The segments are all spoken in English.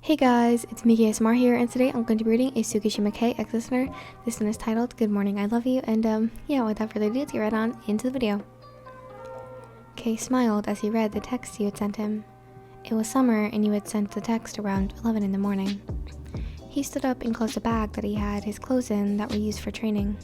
Hey guys, it's Miki ASMR here, and today I'm going to be reading a Tsukishima Kei ex-listener. This one is titled Good Morning, I Love You, and yeah, without further ado, let's get right on into the video. Kei smiled as he read the text you had sent him. It was summer, and you had sent the text around 11 in the morning. He stood up and closed a bag that he had his clothes in that were used for training.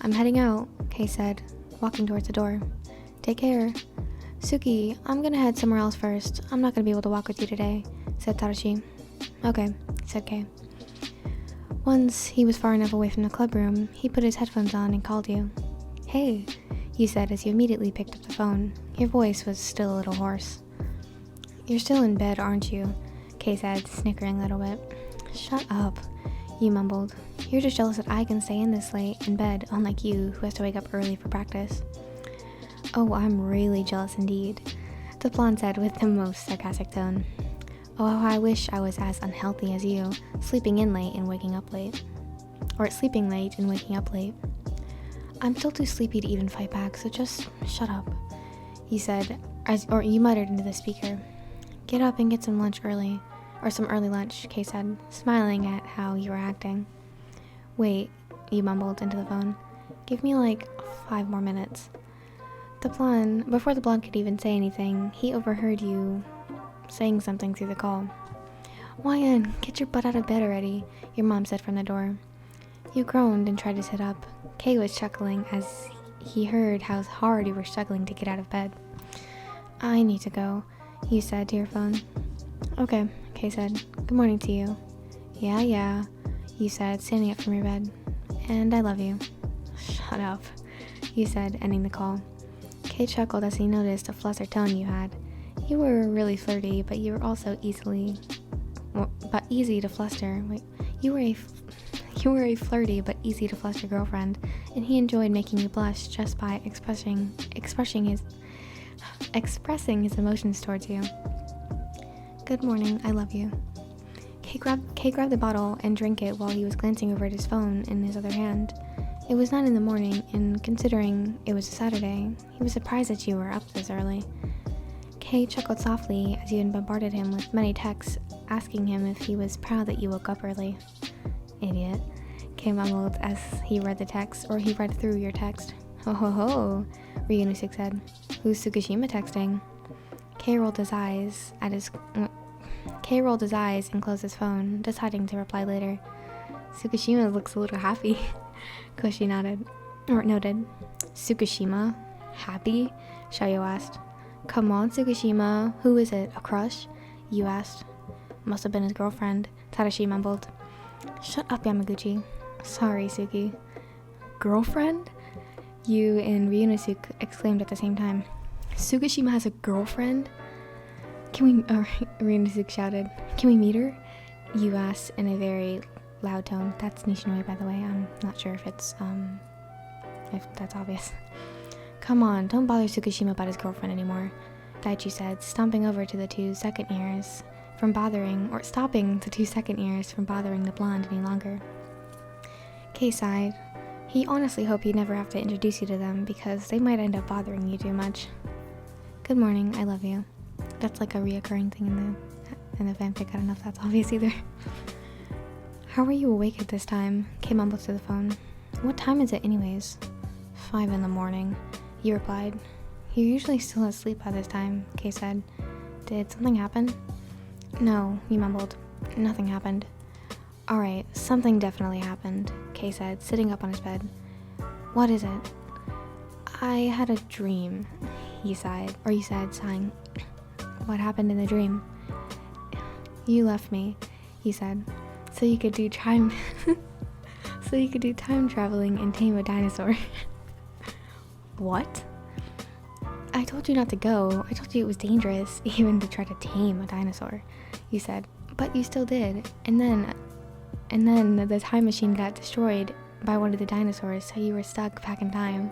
I'm heading out, Kei said, walking towards the door. Take care. Suki, I'm gonna head somewhere else first. I'm not gonna be able to walk with you today, said Tadashi. Okay, said Kei. Once he was far enough away from the club room, he put his headphones on and called you. Hey, you said as you immediately picked up the phone. Your voice was still a little hoarse. You're still in bed, aren't you? Kei said, snickering a little bit. Shut up, you mumbled. You're just jealous that I can stay in this late in bed, unlike you, who has to wake up early for practice. Oh, I'm really jealous indeed, the blonde said with the most sarcastic tone. Oh, how I wish I was as unhealthy as you, sleeping in late and waking up late. Or sleeping late and waking up late. I'm still too sleepy to even fight back, so just shut up, you said, or you muttered into the speaker. Get up and get some lunch early, or some early lunch, Kei said, smiling at how you were acting. Wait, you mumbled into the phone. Give me like 5 more minutes. Before the blonde could even say anything, he overheard you saying something through the call. Wyan, get your butt out of bed already, your mom said from the door. You groaned and tried to sit up. Kei was chuckling as he heard how hard you were struggling to get out of bed. I need to go, you said to your phone. Okay, Kei said. Good morning to you. Yeah, you said, standing up from your bed. And I love you. Shut up, you said, ending the call. Kei chuckled as he noticed the flustered tone you had. You were really flirty, but you were also easy to fluster. Wait, you were a flirty but easy to fluster girlfriend, and he enjoyed making you blush just by expressing his emotions towards you. Good morning, I love you. Kei grabbed the bottle and drank it while he was glancing over at his phone in his other hand. It was 9 in the morning, and considering it was a Saturday, he was surprised that you were up this early. Kei chuckled softly as you had bombarded him with many texts asking him if he was proud that you woke up early. Idiot, Kei mumbled as he read through your text. Ho ho ho, Ryunosuke said. Who's Tsukishima texting? Kei rolled his eyes and closed his phone, deciding to reply later. Tsukishima looks a little happy, Koshi noted. Tsukishima? Happy? Shayo asked. Come on, Tsukishima. Who is it? A crush? You asked. Must have been his girlfriend, Tadashi mumbled. Shut up, Yamaguchi. Sorry, Tsuki. Girlfriend? You and Ryunosuke exclaimed at the same time. Tsukishima has a girlfriend? Ryunosuke shouted. Can we meet her? You asked in a very loud tone. That's Nishinoi, by the way. I'm not sure if that's obvious. Come on, don't bother Tsukishima about his girlfriend anymore, Daichi said, stopping the 2 second ears from bothering the blonde any longer. Kei sighed. He honestly hoped he'd never have to introduce you to them because they might end up bothering you too much. Good morning, I love you. That's like a reoccurring thing in the fanfic. I don't know if that's obvious either. How are you awake at this time? Kei mumbled to the phone. What time is it anyways? 5 in the morning, you replied. You're usually still asleep by this time, Kei said. Did something happen? No, you mumbled. Nothing happened. Alright, something definitely happened, Kei said, sitting up on his bed. What is it? I had a dream, you said, sighing. What happened in the dream? You left me, he said, so you could do time traveling and tame a dinosaur. What? I told you not to go. I told you it was dangerous even to try to tame a dinosaur, you said. But you still did. And then the time machine got destroyed by one of the dinosaurs, so you were stuck back in time.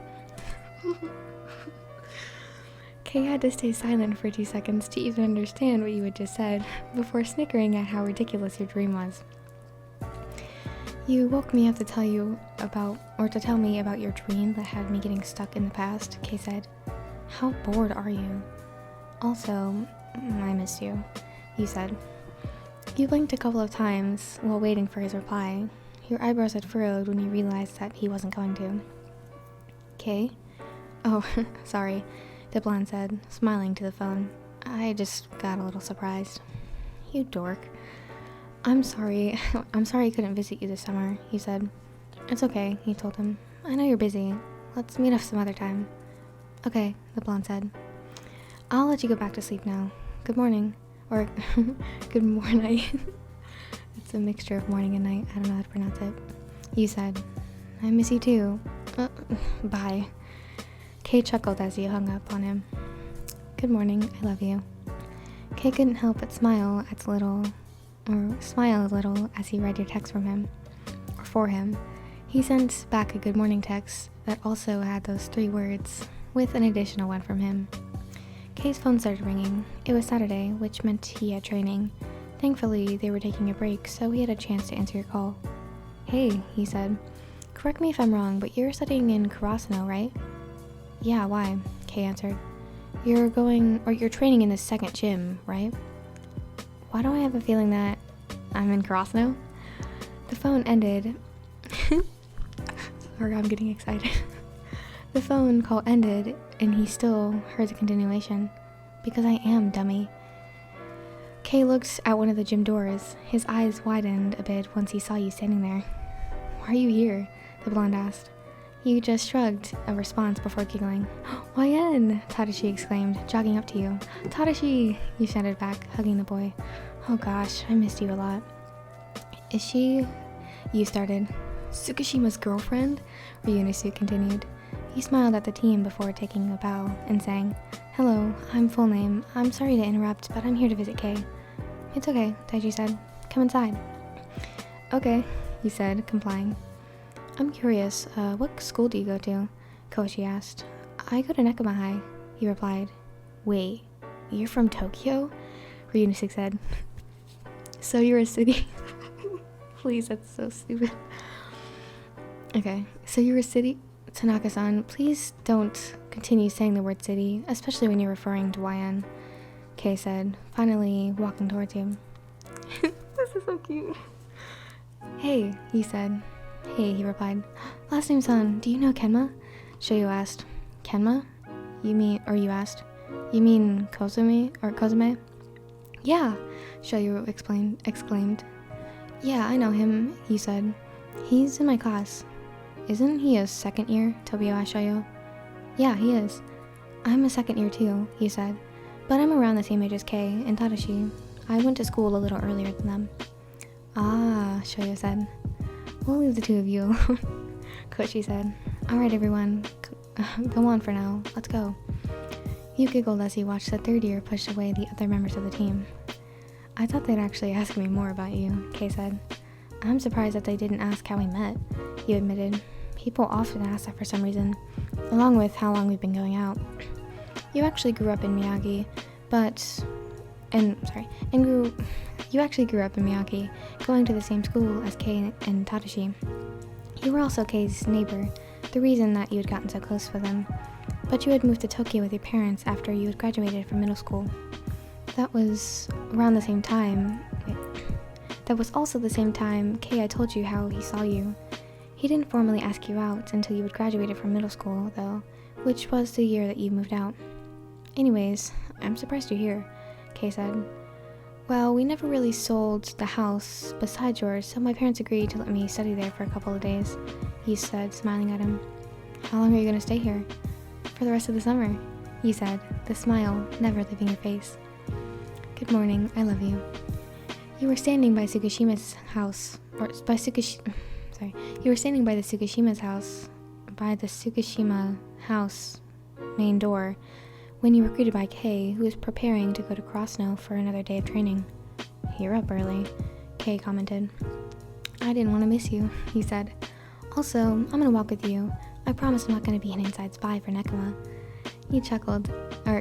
Kei had to stay silent for 2 seconds to even understand what you had just said, before snickering at how ridiculous your dream was. You woke me up to tell me about your dream that had me getting stuck in the past, Kei said. How bored are you? Also, I missed you, you said. You blinked a couple of times while waiting for his reply. Your eyebrows had furrowed when you realized that he wasn't going to. Kei? Oh, sorry, the blonde said, smiling to the phone. I just got a little surprised. You dork. I'm sorry I couldn't visit you this summer, he said. It's okay, he told him. I know you're busy. Let's meet up some other time. Okay, the blonde said. I'll let you go back to sleep now. Good morning. Or, good morning. It's a mixture of morning and night. I don't know how to pronounce it. You said, I miss you too. Bye. Kei chuckled as he hung up on him. Good morning, I love you. Kei couldn't help but smile a little as he read your text from him. Or for him. He sent back a good morning text that also had those 3 words, with an additional one from him. Kei's phone started ringing. It was Saturday, which meant he had training. Thankfully, they were taking a break, so he had a chance to answer your call. Hey, he said. Correct me if I'm wrong, but you're studying in Kurasano, right? Yeah, why? Kei answered. You're training in the 2nd gym, right? Why do I have a feeling that I'm in Kurasano? The phone ended. Sorry, I'm getting excited. The phone call ended, and he still heard the continuation. Because I am, dummy. Kei looked at one of the gym doors. His eyes widened a bit once he saw you standing there. Why are you here? The blonde asked. You just shrugged a response before giggling. YN! Tadashi exclaimed, jogging up to you. Tadashi! You shouted back, hugging the boy. Oh gosh, I missed you a lot. Is she... You started. Tsukishima's girlfriend? Ryunosuke continued. He smiled at the team before taking a bow and saying, Hello, I'm full name. I'm sorry to interrupt, but I'm here to visit Kei. It's okay, Taiji said. Come inside. Okay, you said, complying. I'm curious, what school do you go to? Koshi asked. I go to Nekoma High, he replied. Wait, you're from Tokyo? Ryunosuke said. So you're a city... Please, that's so stupid. Okay, so you're a city... Tanaka-san, please don't continue saying the word city, especially when you're referring to YN, Kei said, finally walking towards him. This is so cute. Hey, he said. Hey, he replied. Last name son, do you know Kenma? Shoyo asked. Kenma? You asked. You mean Kozume? Yeah, Shoyo exclaimed. Yeah, I know him, he said. He's in my class. Isn't he a 2nd year? Tobio asked Shoyo. Yeah, he is. I'm a 2nd year too, he said. But I'm around the same age as Kei and Tadashi. I went to school a little earlier than them. Ah, Shoyo said. We'll leave the 2 of you alone, Koshi said. Alright everyone, go on for now. Let's go. You giggled as he watched the 3rd year push away the other members of the team. I thought they'd actually ask me more about you, Kei said. I'm surprised that they didn't ask how we met, you admitted. People often ask that for some reason, along with how long we've been going out. You actually grew up in Miyagi, you actually grew up in Miyagi, going to the same school as Kei and Tadashi. You were also Kei's neighbor, the reason that you had gotten so close with him. But you had moved to Tokyo with your parents after you had graduated from middle school. That was around the same time. That was also the same time Kei had told you how he saw you. He didn't formally ask you out until you had graduated from middle school, though, which was the year that you moved out. Anyways, I'm surprised you're here, Kei said. Well, we never really sold the house besides yours, so my parents agreed to let me study there for a couple of days, he said, smiling at him. How long are you going to stay here? For the rest of the summer, you said, the smile never leaving your face. Good morning, I love you. You were standing by Tsukishima's house, You were standing by the Tsukishima house main door when you were greeted by Kei, who was preparing to go to Kurasano for another day of training. You're up early, Kei commented. I didn't want to miss you, he said. Also, I'm gonna walk with you. I promise I'm not gonna be an inside spy for Nekoma.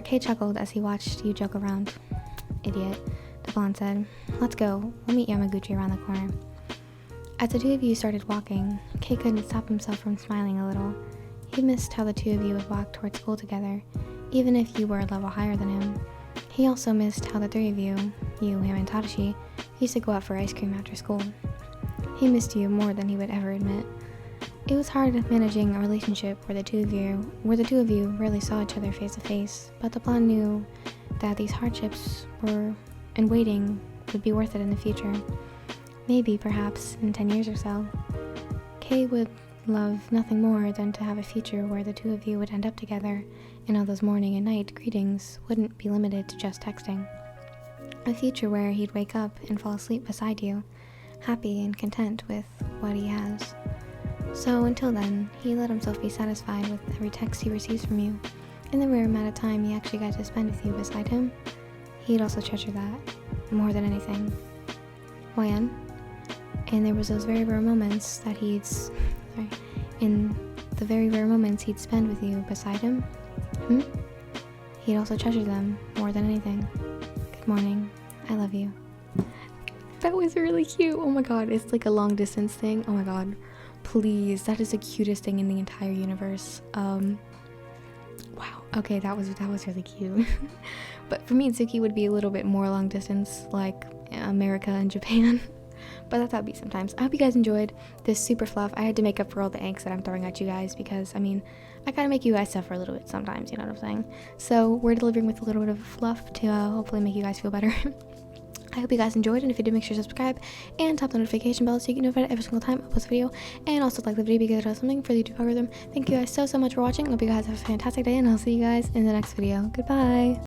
Kei chuckled as he watched you joke around. Idiot, the blonde said. Let's go. We'll meet Yamaguchi around the corner. As the 2 of you started walking, Kei couldn't stop himself from smiling a little. He missed how the 2 of you would walk towards school together, even if you were a level higher than him. He also missed how the 3 of you you, him, and Tadashi used to go out for ice cream after school. He missed you more than he would ever admit. It was hard managing a relationship where the two of you rarely saw each other face to face, but the blonde knew that these hardships and waiting would be worth it in the future. Maybe, perhaps, in 10 years or so. Kei would love nothing more than to have a future where the two of you would end up together, and all those morning and night greetings wouldn't be limited to just texting. A future where he'd wake up and fall asleep beside you, happy and content with what he has. So until then, he let himself be satisfied with every text he receives from you, and the rare amount of time he actually got to spend with you beside him. He'd also treasure that, more than anything. When? And there was those very rare moments that he'd spend with you beside him, he'd also treasure them more than anything. Good morning. I love you. That was really cute. Oh my god, it's like a long distance thing. Oh my god. Please, that is the cutest thing in the entire universe. Wow. Okay, that was really cute. But for me, Tsuki would be a little bit more long distance, like America and Japan. But that's how it be sometimes. I hope you guys enjoyed this super fluff. I had to make up for all the angst that I'm throwing at you guys because, I mean, I gotta make you guys suffer a little bit sometimes, you know what I'm saying? So we're delivering with a little bit of fluff to hopefully make you guys feel better. I hope you guys enjoyed, and if you did, make sure to subscribe and tap the notification bell so you get notified every single time I post a video, and also like the video because it does something for the YouTube algorithm. Thank you guys so much for watching. I hope you guys have a fantastic day, and I'll see you guys in the next video. Goodbye!